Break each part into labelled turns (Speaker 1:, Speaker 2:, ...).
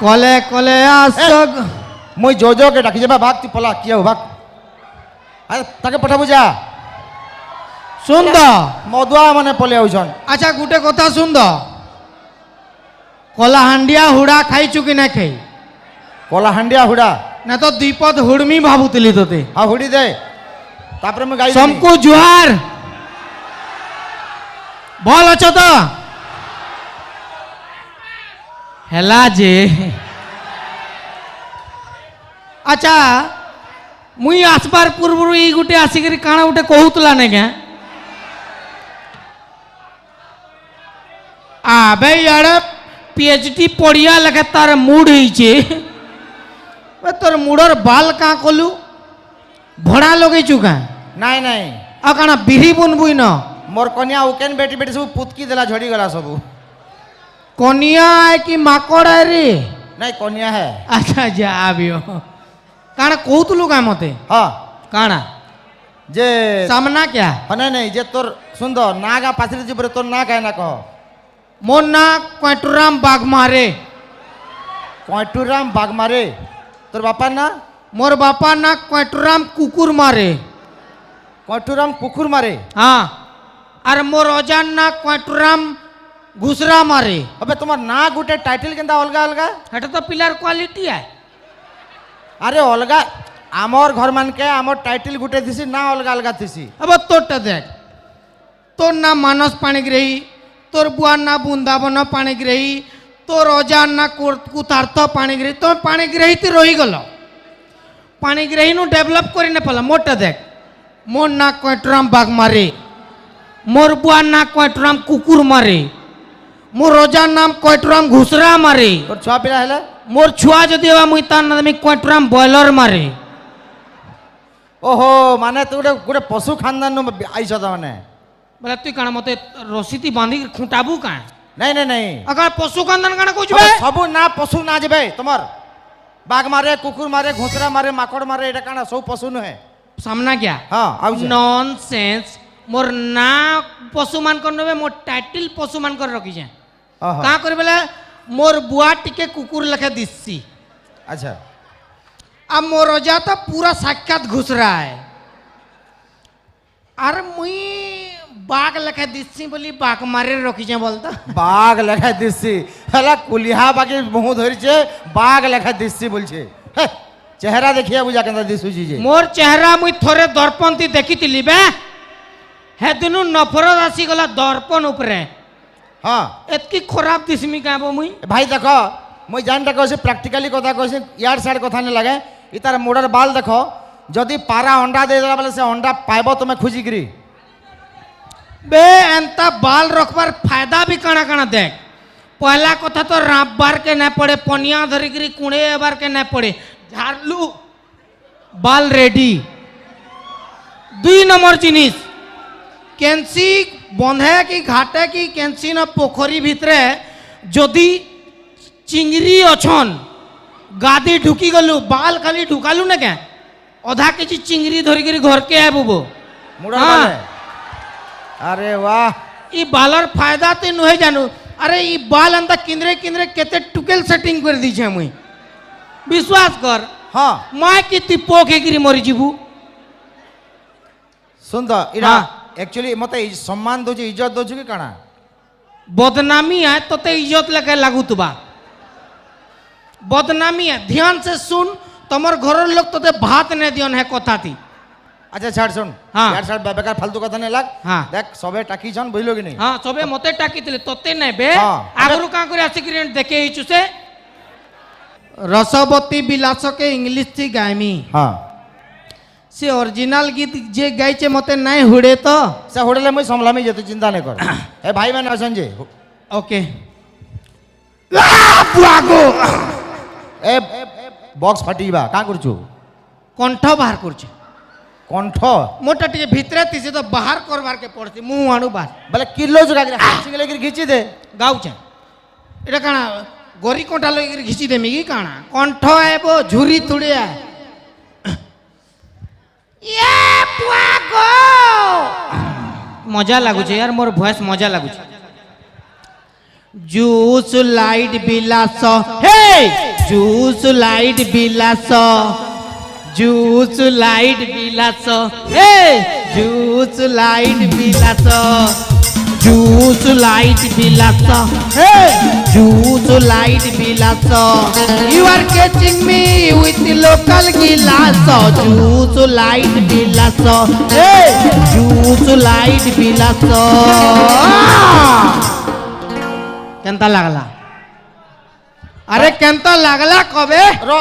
Speaker 1: कले कले आसग
Speaker 2: मुई जो के डाकी जेबा भाग तू पला किया हो भाग अरे ताके पठा बुझा
Speaker 1: सुन द
Speaker 2: मधुआ माने पले आउछन
Speaker 1: अच्छा गुटे कथा सुन द कला हांडिया हुड़ा खाई चुकी ना खाई
Speaker 2: कोला हंडिया हुड़ा
Speaker 1: ना तो दीपद हुड़मी भाबुतली तोते
Speaker 2: हाँ हुड़ी दे तापरे मैं गाई
Speaker 1: समको जुहार बोल अच्छो तो हेला जे अच्छा मुई आसबार पूर्व ई गुटे आसिक काना गुटे कहूतला ने क्या आबे यार पीएचडी पढ़िया लगे तार मूड होइछे तोर मुडर बाल का कलु भड़ा लगे चुका
Speaker 2: नहीं नहीं
Speaker 1: आ काना बिरी बुनबुई न
Speaker 2: मोर कन्या उकेन बेटी बेटी सब पुतकी देला झड़ी गला सब
Speaker 1: कनिया है कि माकड़ है रे
Speaker 2: नहीं कन्या है
Speaker 1: अच्छा जा आबियो काना कहतलु का मते
Speaker 2: हाँ
Speaker 1: काना
Speaker 2: जे
Speaker 1: सामना क्या
Speaker 2: नहीं नहीं जे तोर सुंदर नागा पाथरी जी तोर ना कहे ना कहो
Speaker 1: मोर ना क्वेटुराम बाग मारे
Speaker 2: क्वेटुराम बाग मारे तोर बापा ना
Speaker 1: मोर बापा ना क्वेटुराम कुकुर मारे
Speaker 2: क्वेटुराम कुकुर मारे
Speaker 1: हाँ अरे मोर अजान ना क्वेटुराम घुसरा मारे
Speaker 2: अबे तुम्हार ना गुटे टाइटल केंदा अलगा अलगा
Speaker 1: हटा तो पिलर क्वालिटी है
Speaker 2: अरे अलगा आमर घर मान के आमर टाइटल गुटे थिसी ना अलगा अलगा थिसी
Speaker 1: अब तोरटा देख तोर ना मानस पाणिग्रही तोर बुआ ना बृंदावन पाणिग्रही तोर अजान ना कुतार्थ पाणिग्रही तो पाणिग्रही ती रही गल पाणिग्रही नु डेवलप करी न पला मोटा देख मोर ना क्वेटुराम बाग मारे मोर बुआ ना क्वेटुराम कुकुर मारे मोर अजान नाम क्वेटुराम घुसरा मारे
Speaker 2: तोर छुआ पिला हेले
Speaker 1: मोर छुआ जदि हवा मुई तार नाम क्वेटुराम बॉयलर मारे
Speaker 2: ओहो माने तू गुटे गुटे पशु खानदान नु आइछ त माने
Speaker 1: बोले तू काना मते रसीती बांधी खुंटाबू का
Speaker 2: नहीं नहीं नहीं
Speaker 1: अगर पशु खानदान काना कुछ बे
Speaker 2: सबु ना पशु ना जेबे तुमर बाघ मारे कुकुर मारे घोसरा मारे माकड़ मारे एटा काना सब पशु न है
Speaker 1: सामना क्या
Speaker 2: हां आउ
Speaker 1: नॉनसेंस मोर ना पशु मान कर नबे मोर टाइटल पशु मान कर रखी जे का कर बेला मोर बुआ टिके कुकुर लखे दिससी
Speaker 2: अच्छा
Speaker 1: अब मोर रजा तो पूरा साक्षात घुस रहा है अरे मुई बाघ लखे दिससी बोली बाघ मारे रखी जे बोलता
Speaker 2: बाघ लखे दिससी हला कुलिहा बाकी मुंह धरिछे बाघ लखे दिससी बोलछे चेहरा देखिया बुझा केंदा दिसुजी जे
Speaker 1: मोर चेहरा मुई थोरे दर्पण ती देखितिली बे हे दिनु नफरत आसी गला दर्पण उपरे
Speaker 2: हां
Speaker 1: एतकी खराब दिसमी काबो मुई
Speaker 2: भाई देखो मुई जान देखो से प्रैक्टिकली कथा कहसे यार साइड कथा ने लगे इ तार मुडर बाल देखो जदी पारा अंडा दे देला बोले से अंडा पाइबो तुमे खुजी गिरी
Speaker 1: बे एंता बाल रखबार फायदा भी काना काना देख पहला कथा तो राप बार के न पड़े पनिया धरिगिरी कुणे बार के न पड़े झाड़लू बाल रेडी दुई नंबर जिनिस केंसी बंधे की घाटे की केंसी न पोखरी भितरे जदि चिंगरी अछन गादी ढुकी गलु बाल खाली ढुकालु न क्या अधा के चिंगरी धरिगिरी घर के है बुबो
Speaker 2: मुडर बाल अरे वाह
Speaker 1: ई बालर फायदा ते नुहे जानू अरे ई बाल अंदा किंद्रे किंद्रे केते टुकेल सेटिंग कर दी छे मुई विश्वास कर
Speaker 2: हां
Speaker 1: माय की ती पोखे गिरी मरि जीबू
Speaker 2: सुंदर इरा एक्चुअली मते सम्मान दोछु इज्जत दोछु कि काना
Speaker 1: बदनामी है तो ते इज्जत लगे लागू तुबा बदनामी है ध्यान से सुन तमर घर लोग तो भात ने दियन है कथा थी
Speaker 2: अच्छा छाड़ सुन
Speaker 1: हाँ।
Speaker 2: यार छाड़ बेकार फालतू कथा ने लग
Speaker 1: हाँ।
Speaker 2: देख सबे टाकी छन बुझलो कि नहीं
Speaker 1: हां सबे मते टाकी तिले तोते नै बे
Speaker 2: हाँ।
Speaker 1: आगरु का करे आसिक्रेंट देखे हिचु से रसवती विलास के इंग्लिश थी गायमी
Speaker 2: हां
Speaker 1: से ओरिजिनल गीत जे गाय छे मते नै हुडे तो
Speaker 2: से होडले मैं समलामी जे तू चिंता नहीं कर ए भाई मैंने असन जे
Speaker 1: ओके बुआगो
Speaker 2: ए बॉक्स फाटीबा का करछु
Speaker 1: कंठ बाहर करछ
Speaker 2: कंठ
Speaker 1: मोटा टिके भितरे तिसे तो बाहर करबार के पड़ती मुंह आणु बाहर
Speaker 2: बोले किलो जुगा के सिंगले के घिची दे
Speaker 1: गाउ छे एटा काना गोरी कोंटा लगे घिची देमी की काना कंठ एबो झुरी तुड़िया ये पुआगो मजा लागु छे यार मोर वॉइस मजा लागु छे जूस लाइट बिलास हे ଜୁସ୍ ଲାଇଟ୍ ବିଲାସ ଜୁସ୍ ଲାଇଟ୍ ବିଲାସ ଏ ଜୁସ୍ ଲାଇଟ୍ ବିଲାସ ଜୁସ୍ ଲାଇଟ୍ ବିଲାସ ଏ ଜୁସ୍ ଲାଇଟ୍ ବିଲାସ you are catching me with local ଗିଲାସ ଜୁସ୍ ଲାଇଟ୍ ବିଲାସ ଏ ଜୁସ୍ ଲାଇଟ୍ ବିଲାସ କେନ୍ତା ଲାଗଲା अरे केंता लागला कबे
Speaker 2: रो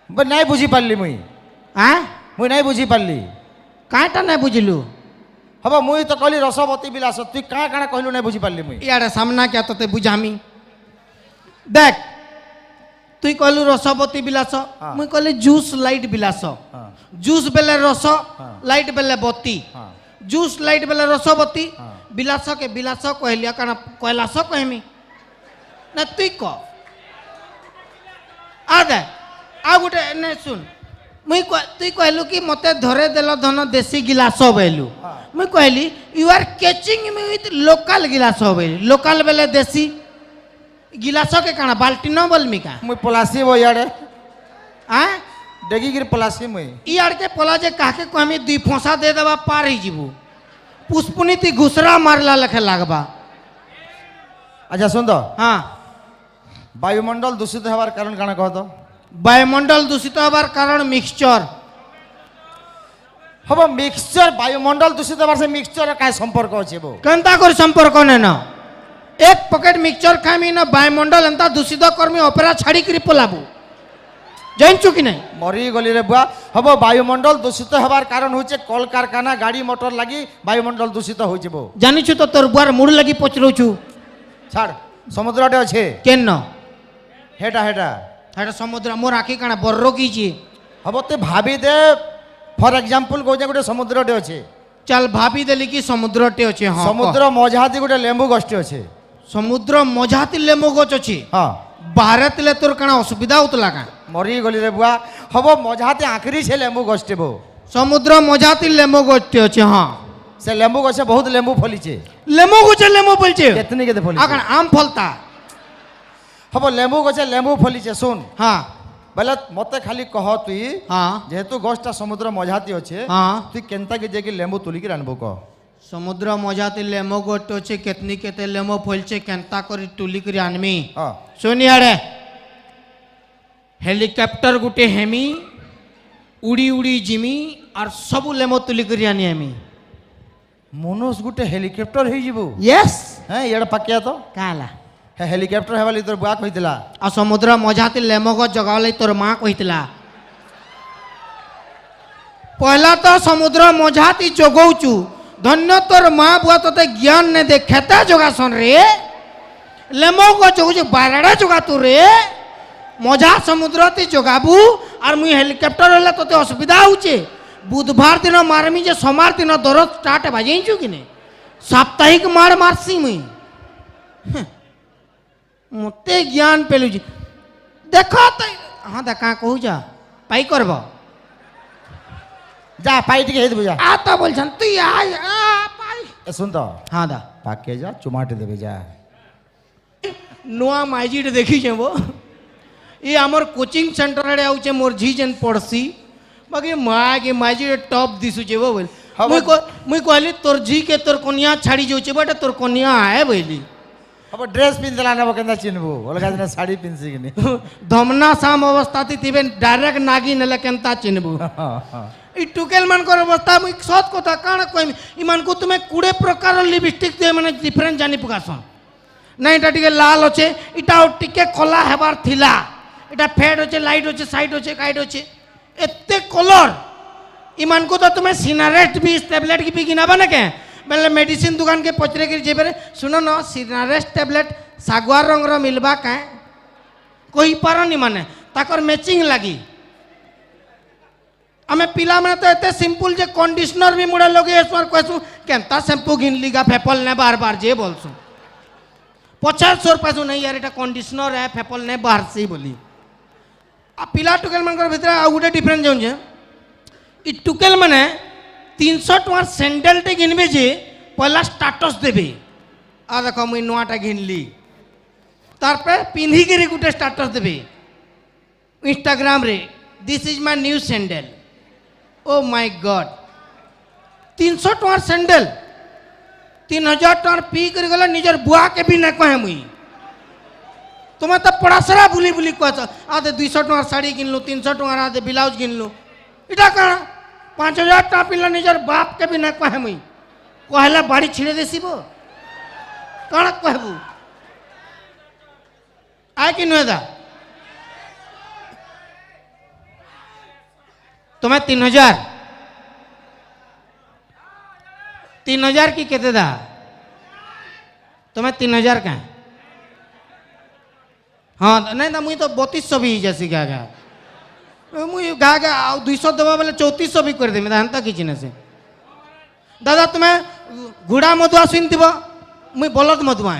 Speaker 2: नहीं बुझी पारली मुई
Speaker 1: हाँ
Speaker 2: मुई नहीं बुझी पारली
Speaker 1: काटा नहीं बुझलु
Speaker 2: हम मुई तो कहली रसवती बिलास तु काँ काଣା कहलु नहीं बुझी पारली मुई
Speaker 1: इयाडे सामना क्या तते बुझामी देख तुई कहलु रसवती बिलास
Speaker 2: हाँ।
Speaker 1: मुई कहली जूस लाइट बिलास
Speaker 2: हाँ।
Speaker 1: जूस बेले रस
Speaker 2: हाँ।
Speaker 1: लाइट बेले बत्ती
Speaker 2: हाँ।
Speaker 1: जूस लाइट बेले रसवती
Speaker 2: हाँ।
Speaker 1: बिलास के बिलास कहलिया काना कैलास कहमी ना तुई कह आ दे आ गुटे ने सुन मुई तुई कहलु कि मते धरे देल धन देसी गिलास बेलु
Speaker 2: हाँ।
Speaker 1: मुई कहली you are catching me with local glass बेलु लोकल बेले देसी गिलास के काना बाल्टी न बोलमी का
Speaker 2: मुई पलासी वो याडे
Speaker 1: आ
Speaker 2: डेगी गिर पलासी मुई
Speaker 1: इयार के पला जे काके कहमी दुई फोंसा दे देबा पार ही जीबू पुष्पुनी ती घुसरा मारला लखे लागबा
Speaker 2: अच्छा सुन तो
Speaker 1: हाँ
Speaker 2: वायुमंडल दूषित हवार कारण काଣା कह तो
Speaker 1: वायुमंडल दूषित हबार कारण मिक्सचर
Speaker 2: हम मिक्सचर वायुमंडल दूषित हवार से मिक्सचर का संपर्क अछि बो
Speaker 1: केंता कर संपर्क ने न एक पकेट मिक्सचर खामी न वायुमंडल एंता दूषित कर्मी ऑपेरा छाड़ी करी पलाबू जानचु कि नहीं
Speaker 2: मरी गली रे बुआ हम वायुमंडल दूषित हवार कारण होचे कल कारखाना गाड़ी मोटर लगी वायुमंडल दूषित होचे बो
Speaker 1: जानिछु तो तोर बुआर मुड़ लगी पचरौछु
Speaker 2: छाड़ समुद्रटे अच्छे
Speaker 1: केन
Speaker 2: हेटा हेटा
Speaker 1: हेटा समुद्र मोर आखी काना बर्रो कीची
Speaker 2: हम ते भाभी दे फॉर एग्जांपल कहजे गोटे समुद्रटे अच्छे
Speaker 1: चल भाभी देली कि समुद्रटे अछि हां
Speaker 2: समुद्र मझाती गोटे लेंबू गछटे अच्छे
Speaker 1: समुद्र मझाती लेमो गछ अछि
Speaker 2: हाँ
Speaker 1: बाहरे तले तोर काना असुविधा होतला का
Speaker 2: मरी गली रे बुआ हम मझाती आखिरी से लेंबू गछटे बो
Speaker 1: समुद्र मझाती लेमो गछटे अछि हां
Speaker 2: से लेंबू गछे बहुत लेंबू फलीचे
Speaker 1: लेमो गछे लेमो बोलचे
Speaker 2: कितनी केते फली
Speaker 1: आकन आम फलता
Speaker 2: हम लेंबू गछे लेंबू फलीचे सुन
Speaker 1: हां
Speaker 2: बोले मते खाली कह तुई
Speaker 1: हां
Speaker 2: जेहेतु गछटा समुद्र मझाती अच्छे
Speaker 1: हां
Speaker 2: तुई केनता के जेकी लेंबू तुली के रानबो कह
Speaker 1: समुद्र मझाती लेमो गोट अछि केतनी केते लेमो फलचे केनता करी टुली करी आनमी
Speaker 2: हाँ
Speaker 1: सुनियाड़े हेलिकॉप्टर गुटे हेमी उड़ी उड़ी जिमी और सब लेमो तुली करी आनी आमी
Speaker 2: मनुष्य गोटे हेलिकॉप्टर हो जीवो
Speaker 1: यस
Speaker 2: हैं यार पक्या तो
Speaker 1: काला
Speaker 2: हेलिकॉप्टर हेवाली तोर बुआ कहितला
Speaker 1: आ समुद्र मझाती लेमो गो जगाले तोर मां कहितला पहला तो समुद्र मझाती जगौचु धन्य तोर मां बुआ तोते ज्ञान ने दे खेता जोगासन रे लेमो गो जगौचु बारड़ा जोगा तू रे मझा समुद्र ती जोगाबू और मुई हेलिकॉप्टर होला तोते असुविधा होचे बुधवार दिन मारमी जे सोमवार दिन दरद स्टार्ट बाजेंचु कि नहीं साप्ताहिक मार मारसी मुई मते ज्ञान पेलु जी देखो तो हाँ देखा कहू जा पाई करब
Speaker 2: जा पाइट के हेद बुझा
Speaker 1: आ तो बोलछन तू आ पाई
Speaker 2: सुन तो
Speaker 1: हाँ दा
Speaker 2: पाके जा चुमाटे देबे जा
Speaker 1: नुआ माइजिट देखी छे वो ये हमर कोचिंग सेंटर रे आउचे मोर झी जन पड़सी बाकी माँ के माइजिट टॉप दिसुचे वो बोल
Speaker 2: हाँ,
Speaker 1: मुई कहली तोर झी के तोर कन्या छाड़ी जोचे बटे तोर कन्या आए बोली
Speaker 2: अब ड्रेस पिन देला ना केंदा चिन्हबो अलगा दिन साड़ी पिनसी कि नहीं
Speaker 1: धमना साम अवस्था थी तिबे डायरेक्ट नागी नेले केनता चिन्हबू ई टुकेल मान कर अवस्था मुई सत कथा काण कहमी इमान को तुम्हें कुड़े प्रकार लिपस्टिक दे माने डिफरेंट जानी पकासन नहीं इटा टिके लाल अच्छे इटा टिके कला हेबार थिला इटा फेड अच्छे लाइट अच्छे साइड अच्छे काइट अच्छे एते कलर इमान को तो तुम्हें सिनारेस्ट भी टैबलेट की भी गिनाबा ना के बेले मेडिसिन दुकान के पचरे के जेबे सुनो न सिनारेस्ट टैबलेट सागवार रंग रो मिलबा काए कोई पारनी माने ताकर मैचिंग लगी आमे पिला माने तो एते सिंपल जे कंडीशनर भी मुड़े लगे एसवर कहसु केनता शैम्पू गिनली गा फेपल ने बार बार जे बोलसु 50 पैसो नहीं यार एटा कंडीशनर है फेपल ने बाहर से बोली आ पिला टुकेल मन कर भीतर आ गुटे डिफरेंस जाउन जे इ टुकेल माने 300 टवार सैंडल टे घिनबे जे पहला स्टेटस देबे आ देखो मुई नोआटा घिनली त तार पे पिंधिकी गोटे स्टाटस देबे इंस्टाग्राम रे this is my new sandal oh my god 300 टंकार सैंडल 3000 टंकार पी कर गला निजर बुआ के भी न कहे मुई तुम्हें तो पड़ासरा बुली बुली कह आदे 200 टंकार साड़ी किनलु 300 टंकार आदे ब्लाउज किनलु इटा कण 5000 टंका पिला निजर बाप के भी न कहे मुई कहला बाड़ी छिड़े देसीबो कण कहबू आय कि नुएदा तुम्हें 3000 की केते दा तुम्हें 3000 का हाँ नहीं ना मुई तो 3200 भी जैसी गा गा मुई गा गा 200 देवा बेले 3400 भी कर देमी हेन्ता किछि ना से दादा तुम्हें घोड़ा मधुआ सुन थी मुई बलद मधुआ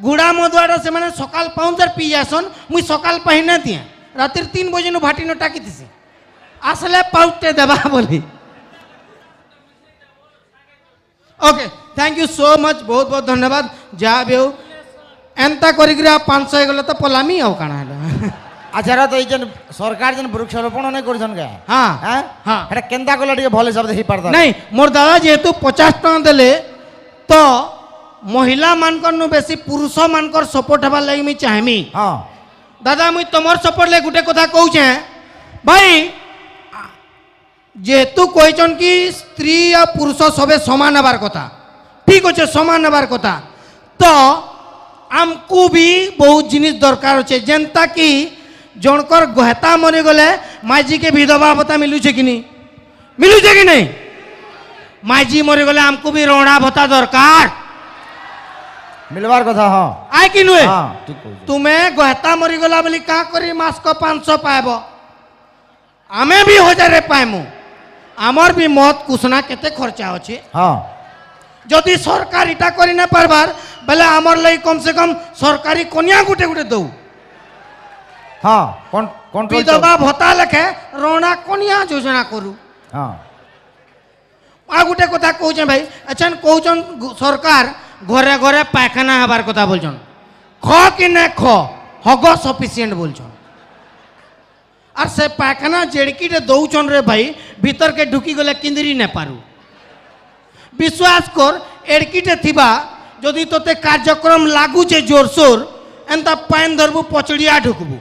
Speaker 1: घोड़ा मधुआ से मैंने सकाल 5 पी जासन मुई सकाल पहिने दिए रातिर 3 बजे भाटी न टाकी थी आसले पाउटे देवा बोली okay thank you so much बहुत बहुत धन्यवाद जहाँ भी हो एंता करी 500 गले तो पलामी आउ काना
Speaker 2: अच्छा तो ये सरकार जन वृक्षारोपण नहीं करछन का
Speaker 1: हाँ
Speaker 2: हां
Speaker 1: हाँ
Speaker 2: एटा केंदा कोला टिके भले शब्द ही पड़ता
Speaker 1: नहीं मोर दादा जेहेतु 50 टका देले तो महिला मानकर नु बेसी पुरुष मानकर सपोर्ट हवा लगी मी चाहमी
Speaker 2: हां
Speaker 1: दादा मुई तमर सपोर्ट ले गुटे कथा कहू छे भाई जेहेतु कहचन कि स्त्री या पुरुष सबे समान हबार कथा ठीक अच्छे समान हबार कथा तो आमको भी बहुत जिनिस दरकार अच्छे जेनता कि जनकर गहता मरी गले माइजी के विधवा भत्ता मिलुचे कि नहीं मिलुचे कि नहीं माइजी मरी गले आमको भी रोड़ा भत्ता दरकार
Speaker 2: मिलवार कथा हां
Speaker 1: आय कि नुए
Speaker 2: हां ठीक कहू
Speaker 1: तुम्हें गहता मरी गला बोली का करी मास को 500 पाएबो आमे भी 1000 पाएमु आमर भी मत कुसना केते खर्चा अछि
Speaker 2: हां
Speaker 1: जदि सरकार इटा करि न पारबार बेले आमर लई कम से कम सरकारी कन्या गुटे गुटे दऊ
Speaker 2: हां कंट्रोल
Speaker 1: विधवा भत्ता लेखे रोना कन्या योजना करू
Speaker 2: हां
Speaker 1: आ गुटे कथा कहूचे भाई अच्छा कहूचन सरकार घरे घरे पायखाना हबार कथा बोलछन ख कि न ख हग सफिशिएंट बोलछन और से पायखाना जेड़कीटे दौचन रे भाई भीतर के ढुकी गले किंदरी न पारू विश्वास कर एड़कीटे थिबा जदि तोते कार्यक्रम लागुचे जोरसोर एंता पाइन धरबू पचड़िया ढुकबू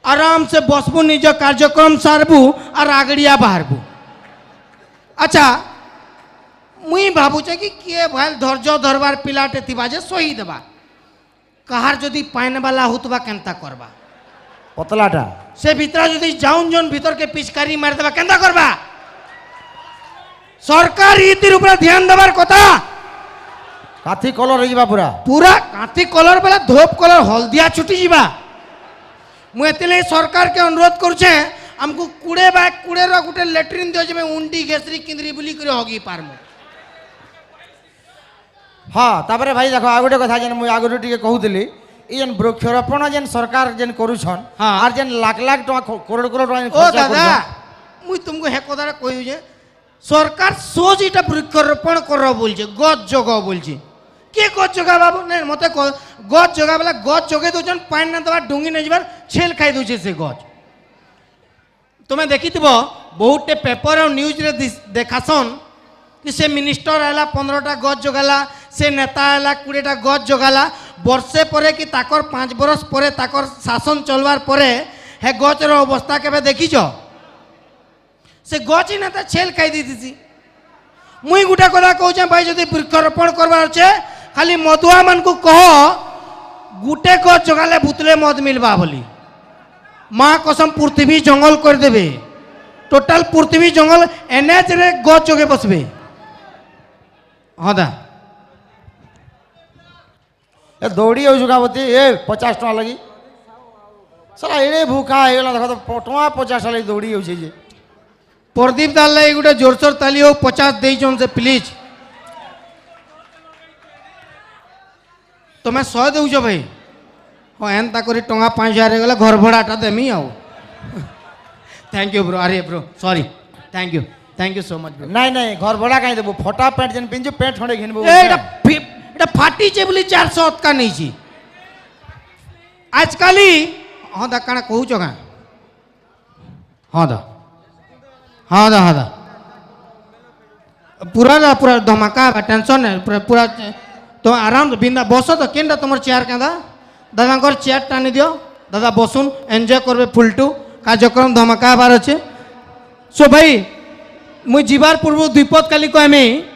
Speaker 1: आराम से बसबू निज कार्यक्रम सारबू और आगड़िया बाहरबू अच्छा मुई भावुचे कि किए भाई धैर्य धरबार पिलाटे थिबा जे सही देबा कहार जदि पाइन वाला हुतबा केनता करबा
Speaker 2: पतलाटा
Speaker 1: से भीतर जदि जाउन जन भीतर के पिचकारी मार देबा केनता करबा सरकार इतिर ऊपर ध्यान देबार कथा
Speaker 2: काथी कलर रहिबा पूरा
Speaker 1: पूरा काथी कलर बेला धोप कलर हल्दिया छुटी जीवा मुझे सरकार के अनुरोध करुचे हमको कूड़े बा कूड़े रो गुटे लेट्रिन दियो जे उंडी घेसरी किंदरी बुली करे होगी पारमो
Speaker 2: हाँ तापरे भाई देखो आ गोटे कथा जेन मुई आगुरु टिके कहूतली ई जेन वृक्षारोपण जेन सरकार जेन करूछन
Speaker 1: हाँ।
Speaker 2: आर जेन लाख लाख टका करोड़ करोड़ टका
Speaker 1: ओ दादा मुई तुमको हे कथा कहू जे सरकार सोच इटा वृक्षारोपण करो बोलछे गछ जगाओ बोलछे के गछ जगा बाबू नहीं मते गछ जगा बेला गछ जगे दोजन पानी न दबा डुंगी न जबार छेल खाई दोछे से गछ तुम्हें देखिथिबो बहुते पेपर और न्यूज रे देखासन कि से मिनिस्टर आला 15टा गछ जगाला से नेता आला 20टा गछ जगाला वर्षे परे कि ताकर 5 बरस परे ताकर शासन चलवार परे हे गछ रो अवस्था केबे देखिछ से गछ ही नेता छेल खाई दीथि मुई गुटा कथा कहूचे भाई जदि वृक्षारोपण करबार छे खाली मधुआ मन को कह गुटे गछ जगाले भूतले मद मिलबा बोली माँ कसम पृथ्वी जंगल कर देबे टोटल पृथ्वी जंगल एनएच रे गछ जगे बसबे हाँ दा
Speaker 2: ए दौड़ी हो जुगावती ए 50 टका लगी साला एड़े भूखा हे गला देखो तो टका 50 वाली दौड़ी हो जे
Speaker 1: प्रदीप दाल लाई गुटे जोरसोर ताली हो 50 देई जोन से प्लीज तुम्हें 100 देउछ भाई हाँ एंता करी टंगा 5000 गला घर भड़ाटा देमी आउ थैंक यू ब्रो अरे bro sorry thank you so much bro
Speaker 2: नहीं नहीं घर भड़ा कहीं देबो फटा पैंट जेन पिंजू पैंट खंडे घिनबो
Speaker 1: এটা ফাটিছে বলি 400 অতকা নেইছি আজকাল হ্যাঁ দা কাଣା কହୁଛ কাঁ हाँ दा पूरा धमाका टेंशन है पूरा तो आराम बिंदा बस तो केनटा तुम चेयर क्या दादा चेयर टानी दियो दादा बसुन एंजॉय करबे फुलटू कार्यक्रम धमाका बार अच्छे सो भाई मुझे जीवार पूर्व द्विपद काली को हमें